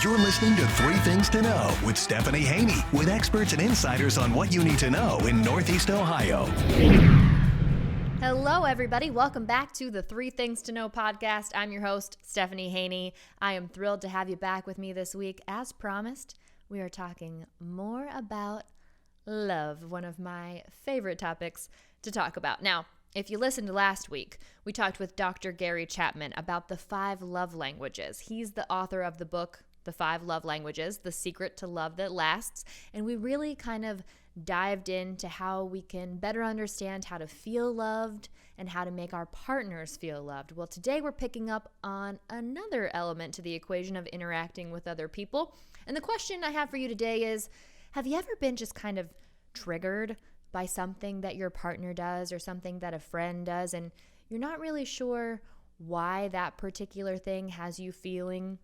You're listening to Three Things to Know with Stephanie Haney, with experts and insiders on what you need to know in Northeast Ohio. Hello, everybody. Welcome back to the Three Things to Know podcast. I'm your host, Stephanie Haney. I am thrilled to have you back with me this week. As promised, we are talking more about love, one of my favorite topics to talk about. Now, if you listened last week, we talked with Dr. Gary Chapman about the 5 love languages. He's the author of the book, The 5 Love Languages, The Secret to Love That Lasts. And we really kind of dived into how we can better understand how to feel loved and how to make our partners feel loved. Well, today we're picking up on another element to the equation of interacting with other people. And the question I have for you today is, have you ever been just kind of triggered by something that your partner does or something that a friend does, and you're not really sure why that particular thing has you feeling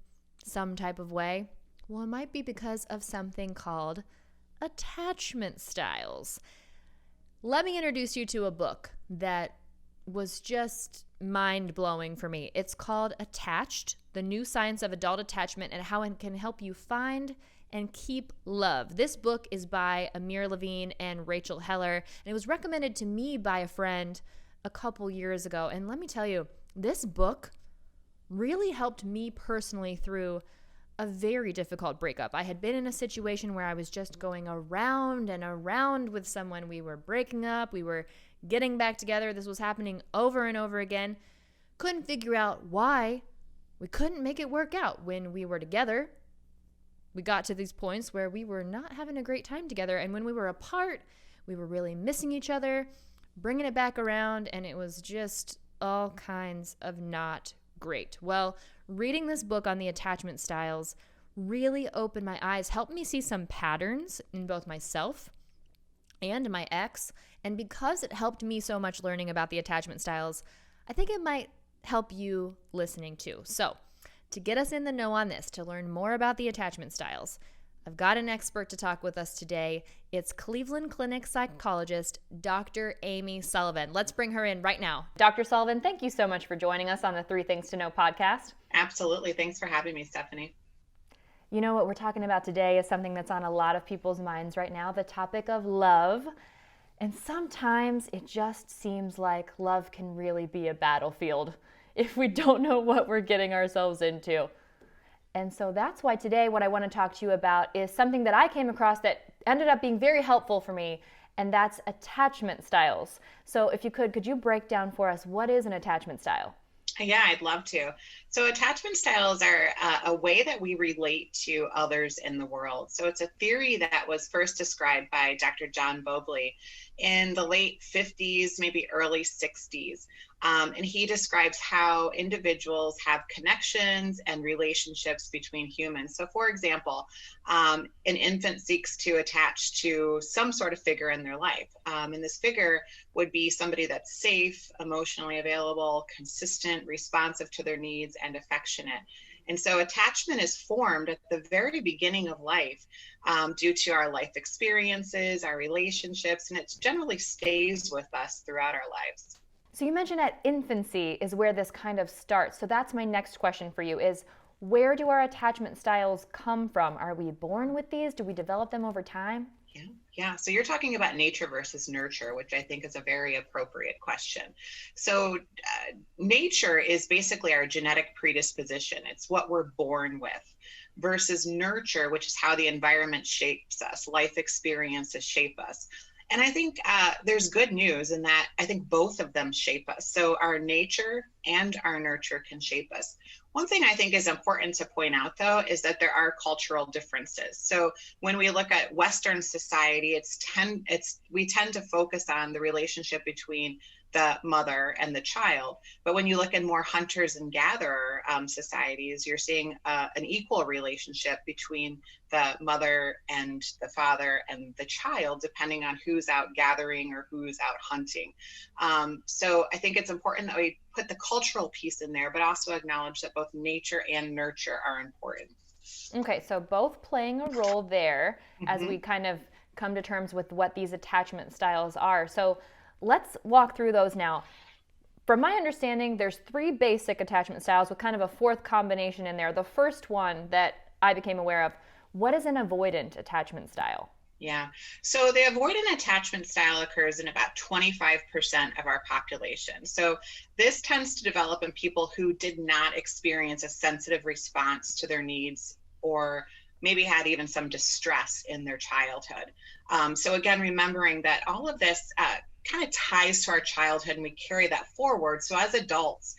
some type of way? Well, it might be because of something called attachment styles. Let me introduce you to a book that was just mind-blowing for me. It's called Attached: The New Science of Adult Attachment and How It Can Help You Find and Keep Love. This book is by Amir Levine and Rachel Heller, and it was recommended to me by a friend a couple years ago. And let me tell you, this book really helped me personally through a very difficult breakup. I had been in a situation where I was just going around and around with someone. We were breaking up, we were getting back together. This was happening over and over again. Couldn't figure out why we couldn't make it work out. When we were together, we got to these points where we were not having a great time together. And when we were apart, we were really missing each other, bringing it back around, and it was just all kinds of not great. Well, reading this book on the attachment styles really opened my eyes, helped me see some patterns in both myself and my ex. And because it helped me so much learning about the attachment styles, I think it might help you listening too. So, to get us in the know on this, to learn more about the attachment styles, I've got an expert to talk with us today. It's Cleveland Clinic psychologist, Dr. Amy Sullivan. Let's bring her in right now. Dr. Sullivan, thank you so much for joining us on the Three Things to Know podcast. Absolutely. Thanks for having me, Stephanie. You know, what we're talking about today is something that's on a lot of people's minds right now, the topic of love. And sometimes it just seems like love can really be a battlefield if we don't know what we're getting ourselves into. And so that's why today what I want to talk to you about is something that I came across that ended up being very helpful for me, and that's attachment styles. So if you could you break down for us, what is an attachment style? Yeah, I'd love to. So attachment styles are a way that we relate to others in the world. So it's a theory that was first described by Dr. John Bowlby in the late 50s, maybe early 60s. And he describes how individuals have connections and relationships between humans. So for example, an infant seeks to attach to some sort of figure in their life. And this figure would be somebody that's safe, emotionally available, consistent, responsive to their needs, and affectionate. And so attachment is formed at the very beginning of life due to our life experiences, our relationships, and it generally stays with us throughout our lives. So you mentioned at infancy is where this kind of starts. So that's my next question for you is, where do our attachment styles come from? Are we born with these? Do we develop them over time? Yeah. So you're talking about nature versus nurture, which I think is a very appropriate question. So nature is basically our genetic predisposition. It's what we're born with, versus nurture, which is how the environment shapes us. Life experiences shape us. And I think there's good news in that I think both of them shape us. So our nature and our nurture can shape us. One thing I think is important to point out, though, is that there are cultural differences. So when we look at Western society, we tend to focus on the relationship between the mother and the child. But when you look in more hunters and gatherer societies, you're seeing an equal relationship between the mother and the father and the child, depending on who's out gathering or who's out hunting. So I think it's important that we put the cultural piece in there, but also acknowledge that both nature and nurture are important. Okay, so both playing a role there as we kind of come to terms with what these attachment styles are. So let's walk through those now. From my understanding, there's 3 basic attachment styles with kind of a 4th combination in there. The first one that I became aware of. What is an avoidant attachment style? Yeah. So the avoidant attachment style occurs in about 25% of our population. So this tends to develop in people who did not experience a sensitive response to their needs, or maybe had even some distress in their childhood. So again, remembering that all of this kind of ties to our childhood and we carry that forward. So as adults,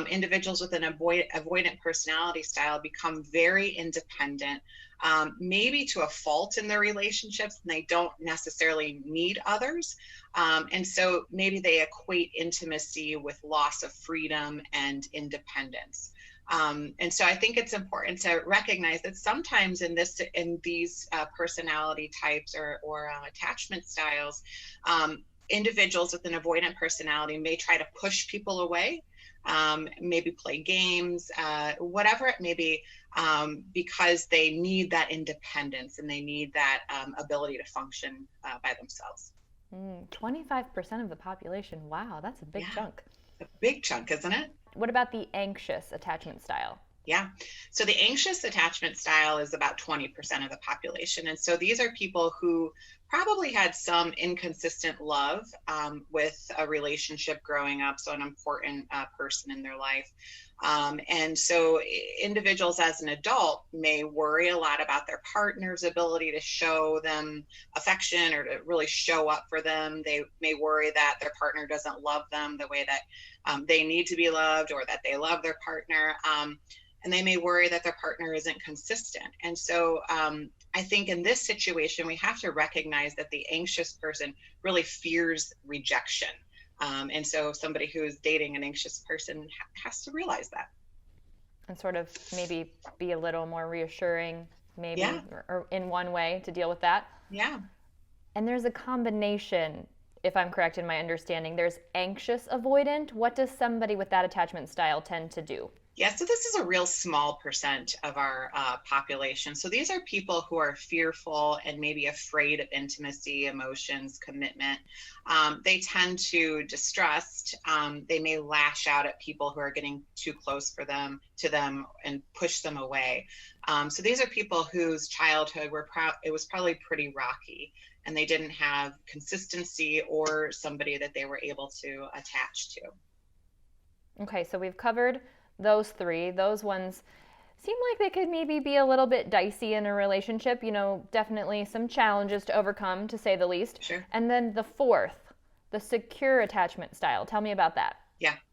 individuals with an avoidant personality style become very independent, maybe to a fault in their relationships, and they don't necessarily need others. And so maybe they equate intimacy with loss of freedom and independence. And so I think it's important to recognize that sometimes in these personality types or attachment styles, individuals with an avoidant personality may try to push people away, maybe play games, whatever it may be, because they need that independence and they need that ability to function by themselves. 25% of the population. Wow, that's a big chunk. A big chunk, isn't it? What about the anxious attachment style? Yeah. So the anxious attachment style is about 20% of the population. And so these are people who probably had some inconsistent love with a relationship growing up, so an important person in their life. And so individuals as an adult may worry a lot about their partner's ability to show them affection or to really show up for them. They may worry that their partner doesn't love them the way that they need to be loved, or that they love their partner. And they may worry that their partner isn't consistent. And so I think in this situation, we have to recognize that the anxious person really fears rejection. And so somebody who is dating an anxious person has to realize that. And sort of maybe be a little more reassuring, maybe, or in one way to deal with that. Yeah. And there's a combination, if I'm correct in my understanding. There's anxious avoidant. What does somebody with that attachment style tend to do? Yeah, so this is a real small percent of our population. So these are people who are fearful and maybe afraid of intimacy, emotions, commitment. They tend to distrust. They may lash out at people who are getting too close to them and push them away. So these are people whose childhood it was probably pretty rocky, and they didn't have consistency or somebody that they were able to attach to. Okay, so we've covered those three. Those ones seem like they could maybe be a little bit dicey in a relationship, definitely some challenges to overcome, to say the least. Sure. And then the fourth, the secure attachment style. Tell me about that.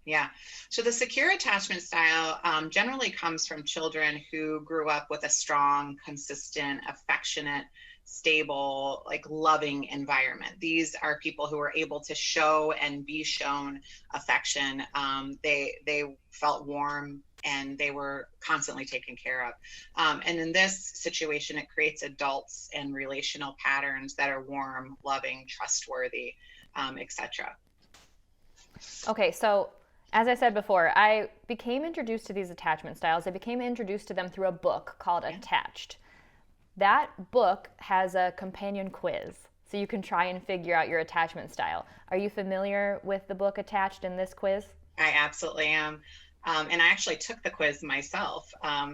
Yeah. So the secure attachment style generally comes from children who grew up with a strong, consistent, affectionate, stable, loving environment. These are people who are able to show and be shown affection. They felt warm and they were constantly taken care of. And in this situation, it creates adults and relational patterns that are warm, loving, trustworthy, etc. Okay, so as I said before, I became introduced to these attachment styles. I became introduced to them through a book called Attached. That book has a companion quiz, so you can try and figure out your attachment style. Are you familiar with the book Attached in this quiz? I absolutely am. And I actually took the quiz myself.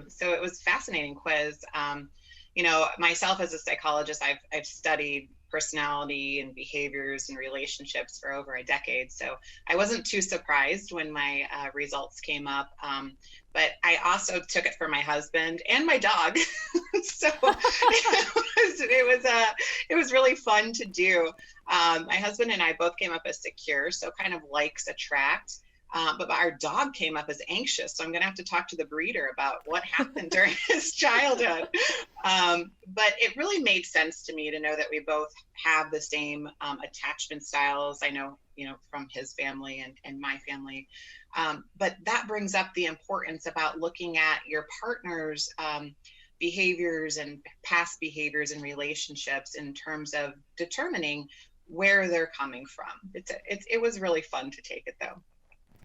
So it was a fascinating quiz. Myself as a psychologist, I've studied personality and behaviors and relationships for over a decade. So I wasn't too surprised when my results came up. But I also took it for my husband and my dog. So it was really fun to do. My husband and I both came up as secure, so kind of likes attract. But our dog came up as anxious. So I'm going to have to talk to the breeder about what happened during his childhood. But it really made sense to me to know that we both have the same attachment styles. I know, from his family and my family. But that brings up the importance about looking at your partner's behaviors and past behaviors and relationships in terms of determining where they're coming from. It was really fun to take it, though.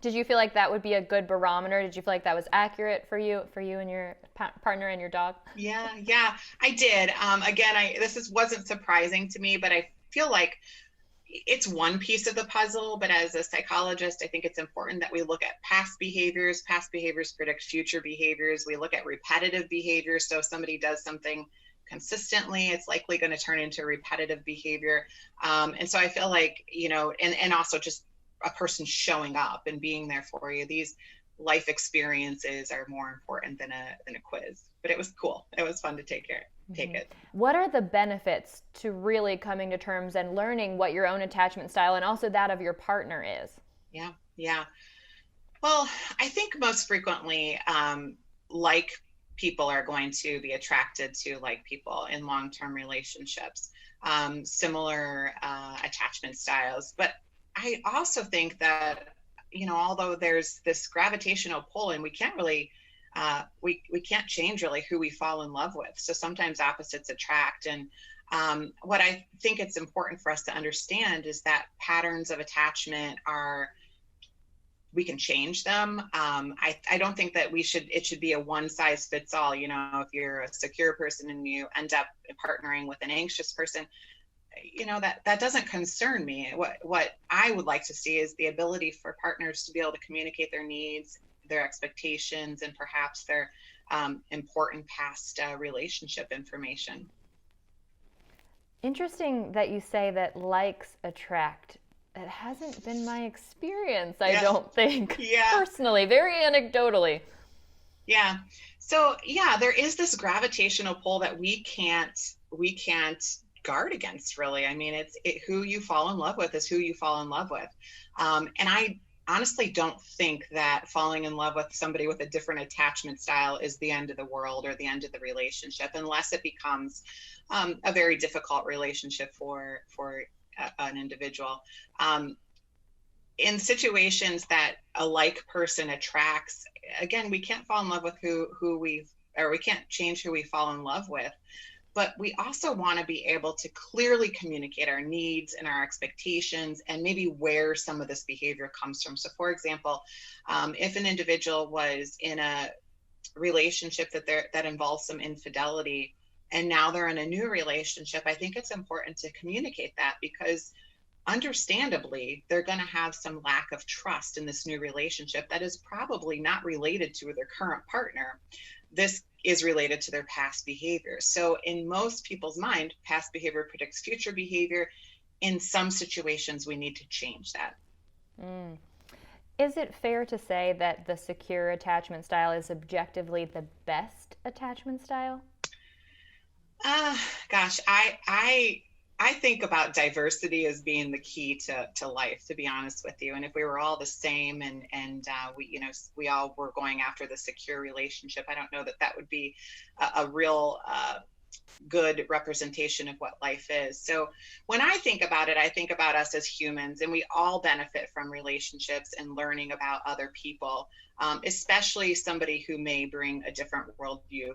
Did you feel like that would be a good barometer? Did you feel like that was accurate for you and your partner and your dog? Yeah, I did. Again, this wasn't surprising to me, but I feel like, it's one piece of the puzzle, but as a psychologist, I think it's important that we look at past behaviors. Past behaviors predict future behaviors. We look at repetitive behaviors. So if somebody does something consistently, it's likely going to turn into repetitive behavior. And so I feel like, and also just a person showing up and being there for you. These life experiences are more important than a quiz. But it was cool. It was fun to take it. What are the benefits to really coming to terms and learning what your own attachment style and also that of your partner is? Yeah. Well, I think most frequently, like people are going to be attracted to like people in long-term relationships, similar attachment styles. But I also think that, although there's this gravitational pull and we can't really we can't change really who we fall in love with. So sometimes opposites attract. And what I think it's important for us to understand is that patterns of attachment we can change them. I don't think that it should be a one size fits all. If you're a secure person and you end up partnering with an anxious person, that doesn't concern me. What I would like to see is the ability for partners to be able to communicate their needs, their expectations, and perhaps their important past relationship information. Interesting that you say that likes attract. It hasn't been my experience, I don't think. Personally, very anecdotally. Yeah. So there is this gravitational pull that we can't guard against, really. I mean, who you fall in love with is who you fall in love with. And I honestly don't think that falling in love with somebody with a different attachment style is the end of the world or the end of the relationship, unless it becomes a very difficult relationship for an individual. In situations that a like person attracts, again, we can't fall in love with we can't change who we fall in love with. But we also want to be able to clearly communicate our needs and our expectations and maybe where some of this behavior comes from. So for example, if an individual was in a relationship that involves some infidelity and now they're in a new relationship, I think it's important to communicate that, because understandably, they're going to have some lack of trust in this new relationship that is probably not related to their current partner. This is related to their past behavior. So in most people's mind, past behavior predicts future behavior. In some situations, we need to change that. Is it fair to say that the secure attachment style is objectively the best attachment style? Gosh, I think about diversity as being the key to life, to be honest with you. And if we were all the same and we all were going after the secure relationship, I don't know that would be a real good representation of what life is. So when I think about it, I think about us as humans, and we all benefit from relationships and learning about other people, especially somebody who may bring a different worldview.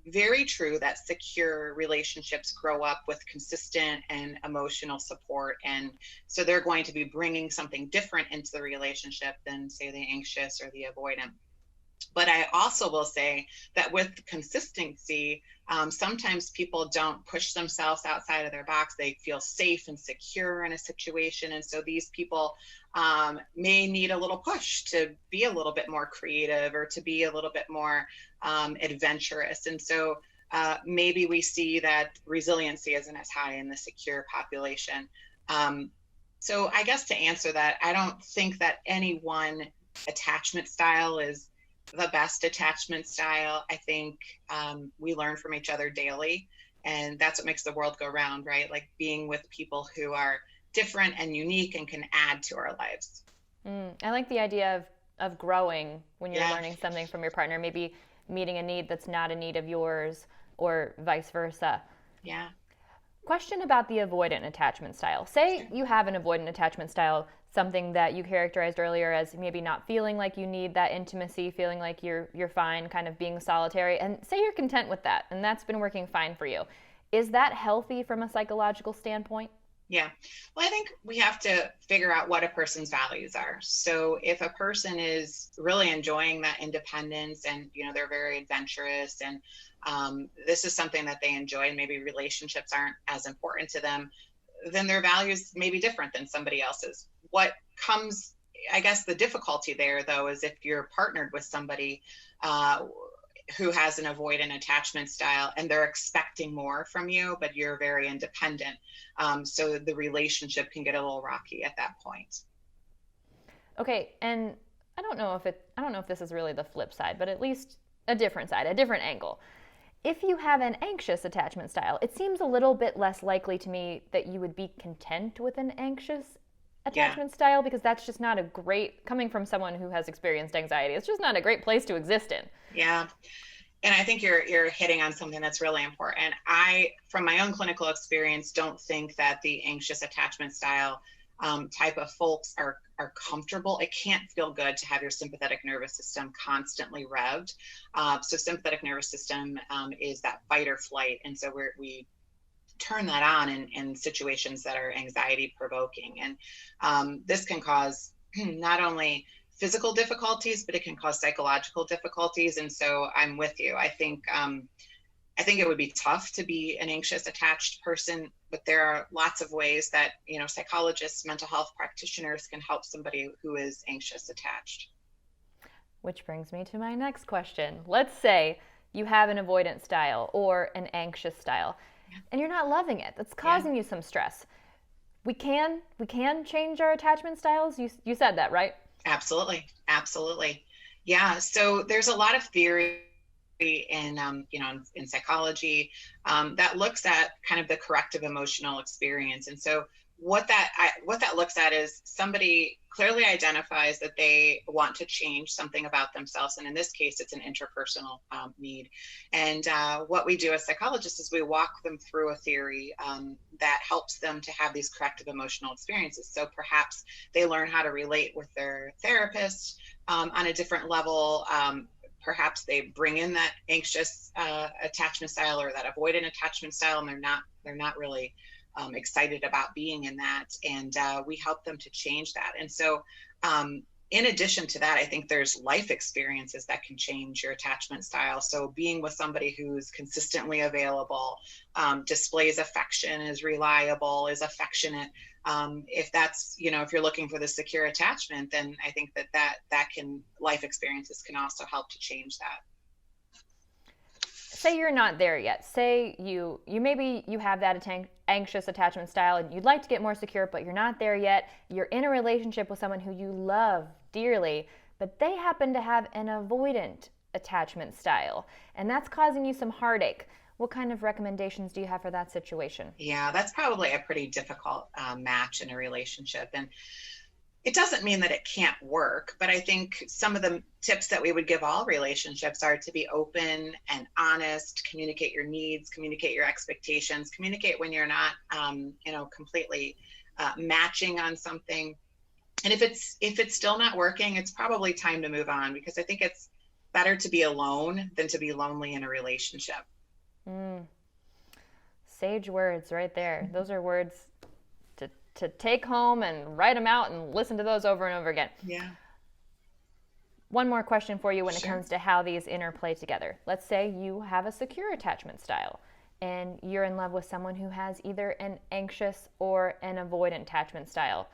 Very true that secure relationships grow up with consistent and emotional support. And so they're going to be bringing something different into the relationship than, say, the anxious or the avoidant. But I also will say that with consistency, sometimes people don't push themselves outside of their box. They feel safe and secure in a situation. And so these people may need a little push to be a little bit more creative or to be a little bit more adventurous. And so maybe we see that resiliency isn't as high in the secure population. So I guess to answer that, I don't think that any one attachment style is the best attachment style. I think we learn from each other daily, and that's what makes the world go round, right? Like being with people who are different and unique and can add to our lives. I like the idea of growing when you're learning something from your partner, maybe meeting a need that's not a need of yours or vice versa. Yeah. Question about the avoidant attachment style. Say you have an avoidant attachment style, something that you characterized earlier as maybe not feeling like you need that intimacy, feeling like you're fine, kind of being solitary, and say you're content with that, and that's been working fine for you. Is that healthy from a psychological standpoint? Yeah. Well, I think we have to figure out what a person's values are. So if a person is really enjoying that independence and, they're very adventurous and this is something that they enjoy and maybe relationships aren't as important to them, then their values may be different than somebody else's. What comes, I guess the difficulty there though, is if you're partnered with somebody who has an avoidant attachment style and they're expecting more from you, but you're very independent. So the relationship can get a little rocky at that point. Okay, and I don't know if this is really the flip side, but at least a different side, a different angle. If you have an anxious attachment style, it seems a little bit less likely to me that you would be content with an anxious attachment style, because that's just not a great, coming from someone who has experienced anxiety, it's just not a great place to exist in. Yeah. And I think you're hitting on something that's really important. I, from my own clinical experience, don't think that the anxious attachment style type of folks are comfortable. It can't feel good to have your sympathetic nervous system constantly revved. So sympathetic nervous system is that fight or flight. And so we turn that on in situations that are anxiety provoking. And this can cause not only physical difficulties, but it can cause psychological difficulties. And so I'm with you. I think it would be tough to be an anxious attached person, but there are lots of ways that, psychologists, mental health practitioners can help somebody who is anxious attached. Which brings me to my next question. Let's say you have an avoidant style or an anxious style, and you're not loving it. That's causing you some stress. We can change our attachment styles. You said that, right? Absolutely. Yeah. So there's a lot of theory in psychology that looks at kind of the corrective emotional experience. And so what that looks at is somebody clearly identifies that they want to change something about themselves. And in this case, it's an interpersonal need. And what we do as psychologists is we walk them through a theory that helps them to have these corrective emotional experiences. So perhaps they learn how to relate with their therapist on a different level. Perhaps they bring in that anxious attachment style or that avoidant attachment style, and they're not really excited about being in that, and we help them to change that. And so in addition to that, I think there's life experiences that can change your attachment style. So being with somebody who's consistently available, displays affection, is reliable, is affectionate. If that's, if you're looking for the secure attachment, then I think that can, life experiences can also help to change that. Say you're not there yet. Say you maybe you have that anxious attachment style and you'd like to get more secure, but you're not there yet. You're in a relationship with someone who you love dearly, but they happen to have an avoidant attachment style, and that's causing you some heartache. What kind of recommendations do you have for that situation? Yeah, that's probably a pretty difficult match in a relationship. And it doesn't mean that it can't work, but I think some of the tips that we would give all relationships are to be open and honest, communicate your needs, communicate your expectations, communicate when you're not, completely matching on something. And if it's still not working, it's probably time to move on, because I think it's better to be alone than to be lonely in a relationship. Sage words right there. Those are words to take home and write them out and listen to those over and over again. Yeah. One more question for you when it comes to how these interplay together. Let's say you have a secure attachment style and you're in love with someone who has either an anxious or an avoidant attachment style.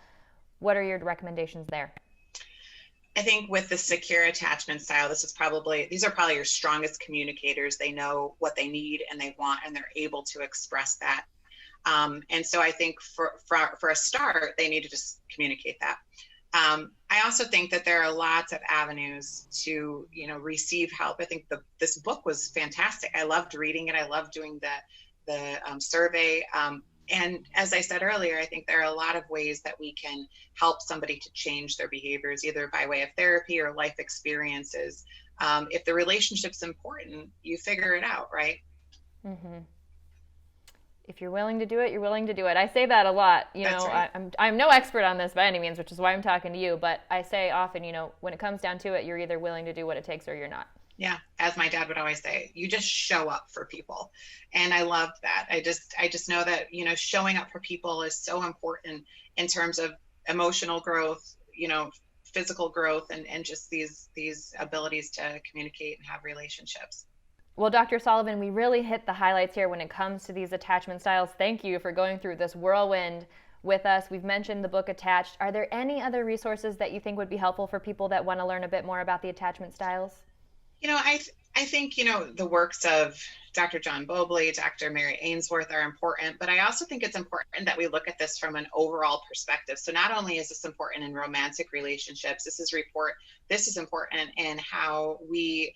What are your recommendations there? I think with the secure attachment style, these are probably your strongest communicators. They know what they need and they want, and they're able to express that. And so I think for a start, they need to just communicate that. I also think that there are lots of avenues to, receive help. I think this book was fantastic. I loved reading it. I loved doing the survey. And as I said earlier, I think there are a lot of ways that we can help somebody to change their behaviors, either by way of therapy or life experiences. If the relationship's important, you figure it out, right? Mm-hmm. If you're willing to do it, you're willing to do it. I say that a lot. That's right. I'm no expert on this by any means, which is why I'm talking to you. But I say often, when it comes down to it, you're either willing to do what it takes or you're not. Yeah, as my dad would always say, you just show up for people. And I love that. I just know that, showing up for people is so important in terms of emotional growth, physical growth, and just these abilities to communicate and have relationships. Well, Dr. Sullivan, we really hit the highlights here when it comes to these attachment styles. Thank you for going through this whirlwind with us. We've mentioned the book Attached. Are there any other resources that you think would be helpful for people that want to learn a bit more about the attachment styles? I think, the works of Dr. John Bowlby, Dr. Mary Ainsworth are important, but I also think it's important that we look at this from an overall perspective. So not only is this important in romantic relationships, this is important in how we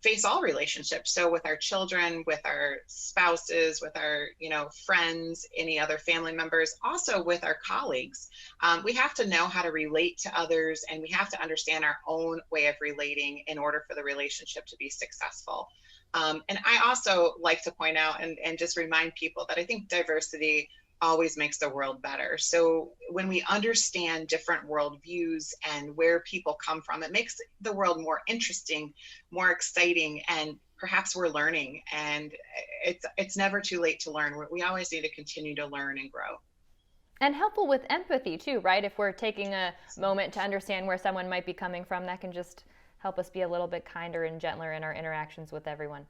face all relationships. So with our children, with our spouses, with our, friends, any other family members, also with our colleagues. We have to know how to relate to others, and we have to understand our own way of relating in order for the relationship to be successful. And I also like to point out and just remind people that I think diversity always makes the world better. So when we understand different worldviews and where people come from, it makes the world more interesting, more exciting, and perhaps we're learning. And it's never too late to learn. We always need to continue to learn and grow. And helpful with empathy too, right? If we're taking a moment to understand where someone might be coming from, that can just help us be a little bit kinder and gentler in our interactions with everyone.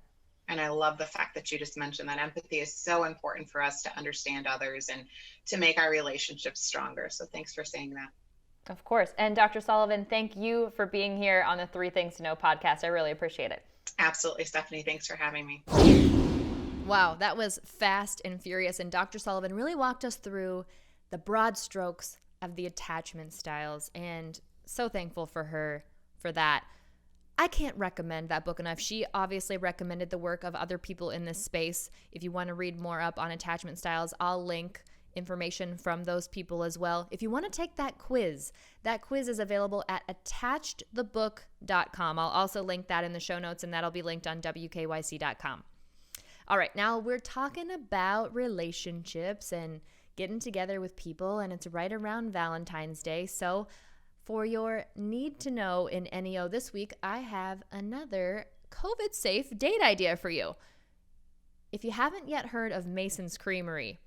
And I love the fact that you just mentioned that empathy is so important for us to understand others and to make our relationships stronger. So thanks for saying that. Of course. And Dr. Sullivan, thank you for being here on the 3 Things to Know podcast. I really appreciate it. Absolutely, Stephanie. Thanks for having me. Wow, that was fast and furious. And Dr. Sullivan really walked us through the broad strokes of the attachment styles. And so thankful for her for that. I can't recommend that book enough. She obviously recommended the work of other people in this space. If you want to read more up on attachment styles, I'll link information from those people as well. If you want to take that quiz is available at attachedthebook.com. I'll also link that in the show notes, and that'll be linked on wkyc.com. All right, now we're talking about relationships and getting together with people, and it's right around Valentine's Day. So for your need to know in NEO this week, I have another COVID-safe date idea for you. If you haven't yet heard of Mason's Creamery,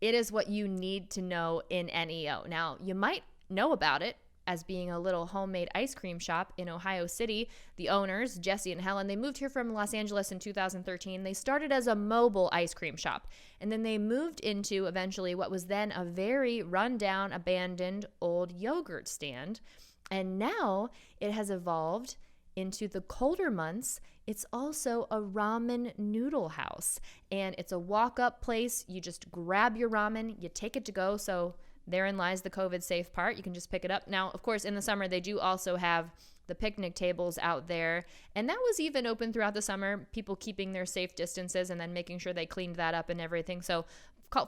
it is what you need to know in NEO. Now, you might know about it as being a little homemade ice cream shop in Ohio City. The owners, Jesse and Helen, they moved here from Los Angeles in 2013. They started as a mobile ice cream shop, and then they moved into eventually what was then a very rundown, abandoned old yogurt stand. And now it has evolved into the colder months. It's also a ramen noodle house, and it's a walk-up place. You just grab your ramen, you take it to go. So therein lies the COVID-safe part. You can just pick it up. Now, of course, in the summer, they do also have the picnic tables out there, and that was even open throughout the summer, people keeping their safe distances and then making sure they cleaned that up and everything. So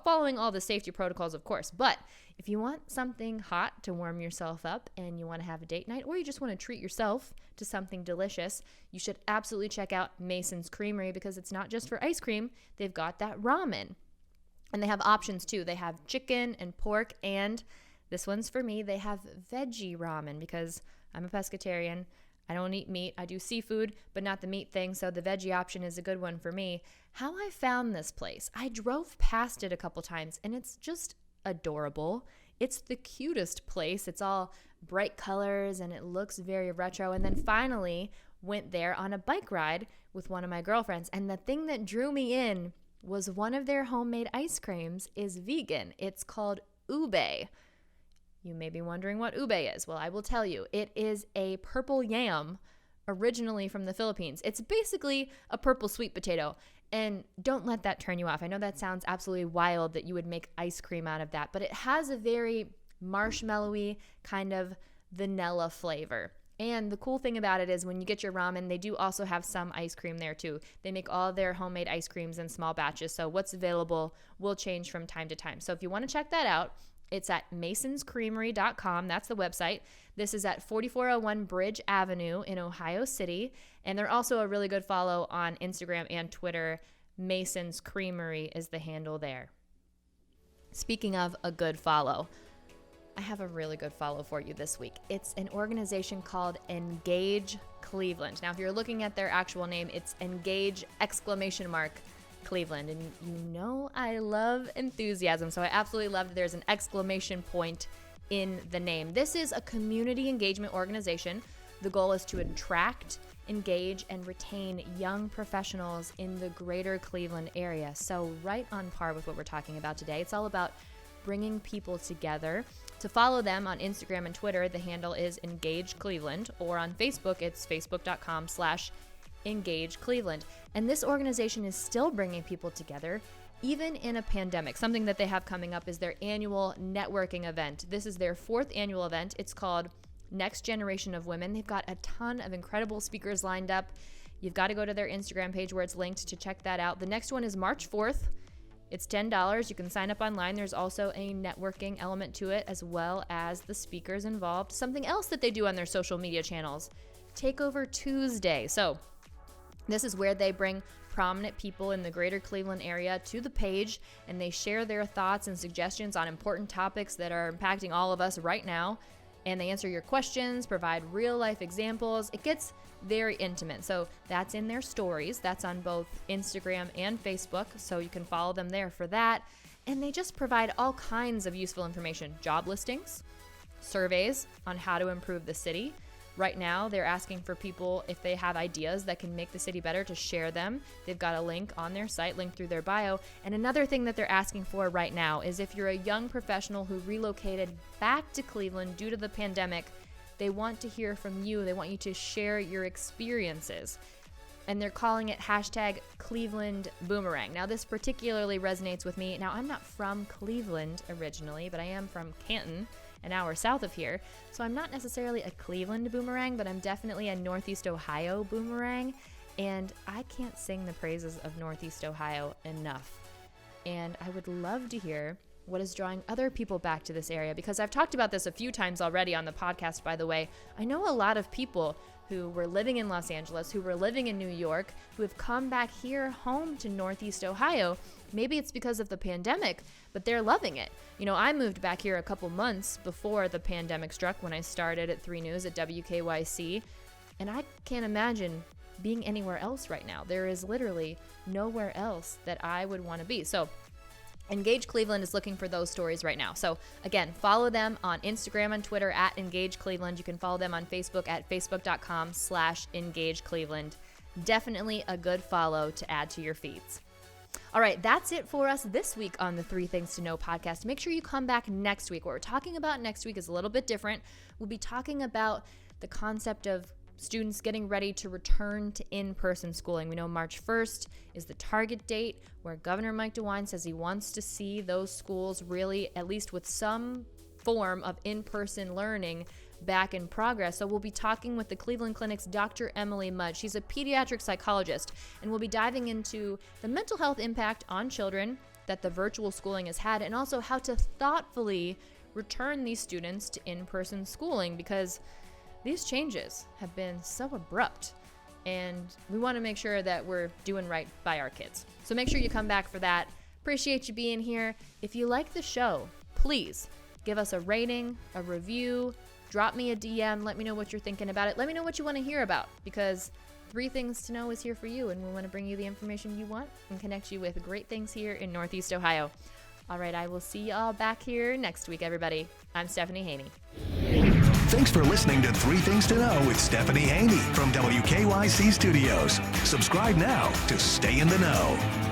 following all the safety protocols, of course. But if you want something hot to warm yourself up and you want to have a date night, or you just want to treat yourself to something delicious, you should absolutely check out Mason's Creamery, because it's not just for ice cream. They've got that ramen. And they have options too. They have chicken and pork, and this one's for me, they have veggie ramen, because I'm a pescatarian. I don't eat meat. I do seafood, but not the meat thing, so the veggie option is a good one for me. How I found this place, I drove past it a couple times, and it's just adorable. It's the cutest place. It's all bright colors, and it looks very retro. And then finally went there on a bike ride with one of my girlfriends, and the thing that drew me in was one of their homemade ice creams is vegan. It's called ube. You may be wondering what ube is. Well, I will tell you. It is a purple yam originally from the Philippines. It's basically a purple sweet potato. And don't let that turn you off. I know that sounds absolutely wild that you would make ice cream out of that, but it has a very marshmallowy kind of vanilla flavor. And the cool thing about it is when you get your ramen, they do also have some ice cream there too. They make all their homemade ice creams in small batches, so what's available will change from time to time. So if you want to check that out, it's at masonscreamery.com. That's the website. This is at 4401 Bridge Avenue in Ohio City. And they're also a really good follow on Instagram and Twitter. Mason's Creamery is the handle there. Speaking of a good follow, I have a really good follow for you this week. It's an organization called Engage Cleveland. Now, if you're looking at their actual name, it's Engage Cleveland. And you know I love enthusiasm, so I absolutely love that there's an exclamation point in the name. This is a community engagement organization The goal is to attract, engage, and retain young professionals in the greater Cleveland area. So right on par with what we're talking about today. It's all about bringing people together. To follow them on Instagram and Twitter, the handle is Engage Cleveland, or on Facebook, it's facebook.com/Engage Cleveland. And this organization is still bringing people together, even in a pandemic. Something that they have coming up is their annual networking event. This is their 4th annual event. It's called Next Generation of Women. They've got a ton of incredible speakers lined up. You've got to go to their Instagram page where it's linked to check that out. The next one is March 4th. It's $10. You can sign up online. There's also a networking element to it, as well as the speakers involved. Something else that they do on their social media channels, Takeover Tuesday. So this is where they bring prominent people in the greater Cleveland area to the page, and they share their thoughts and suggestions on important topics that are impacting all of us right now. And they answer your questions, provide real-life examples. It gets very intimate. So that's in their stories. That's on both Instagram and Facebook, so you can follow them there for that. And they just provide all kinds of useful information. Job listings, surveys on how to improve the city. Right now, they're asking for people, if they have ideas that can make the city better, to share them. They've got a link on their site, linked through their bio. And another thing that they're asking for right now is if you're a young professional who relocated back to Cleveland due to the pandemic, they want to hear from you. They want you to share your experiences. And they're calling it #Cleveland Boomerang. Now, this particularly resonates with me. Now, I'm not from Cleveland originally, but I am from Canton, an hour south of here. So I'm not necessarily a Cleveland boomerang, but I'm definitely a Northeast Ohio boomerang. And I can't sing the praises of Northeast Ohio enough. And I would love to hear what is drawing other people back to this area, because I've talked about this a few times already on the podcast, by the way. I know a lot of people who were living in Los Angeles, who were living in New York, who have come back here home to Northeast Ohio. Maybe it's because of the pandemic, but they're loving it. You know, I moved back here a couple months before the pandemic struck, when I started at 3 News at WKYC, and I can't imagine being anywhere else right now. There is literally nowhere else that I would want to be. So Engage Cleveland is looking for those stories right now. So again, follow them on Instagram and Twitter at Engage Cleveland. You can follow them on Facebook at facebook.com/Engage Cleveland. Definitely a good follow to add to your feeds. All right, that's it for us this week on the 3 Things to Know podcast. Make sure you come back next week. What we're talking about next week is a little bit different. We'll be talking about the concept of students getting ready to return to in-person schooling. We know March 1st is the target date where Governor Mike DeWine says he wants to see those schools really, at least with some form of in-person learning, back in progress. So we'll be talking with the Cleveland Clinic's Dr. Emily Mudd. She's a pediatric psychologist, and we'll be diving into the mental health impact on children that the virtual schooling has had, and also how to thoughtfully return these students to in-person schooling, because these changes have been so abrupt, and we want to make sure that we're doing right by our kids. So make sure you come back for that. Appreciate you being here. If you like the show, please give us a rating, a review, drop me a DM. Let me know what you're thinking about it. Let me know what you want to hear about, because 3 Things to Know is here for you, and we want to bring you the information you want and connect you with great things here in Northeast Ohio. All right, I will see you all back here next week, everybody. I'm Stephanie Haney. Thanks for listening to 3 Things to Know with Stephanie Haney from WKYC Studios. Subscribe now to stay in the know.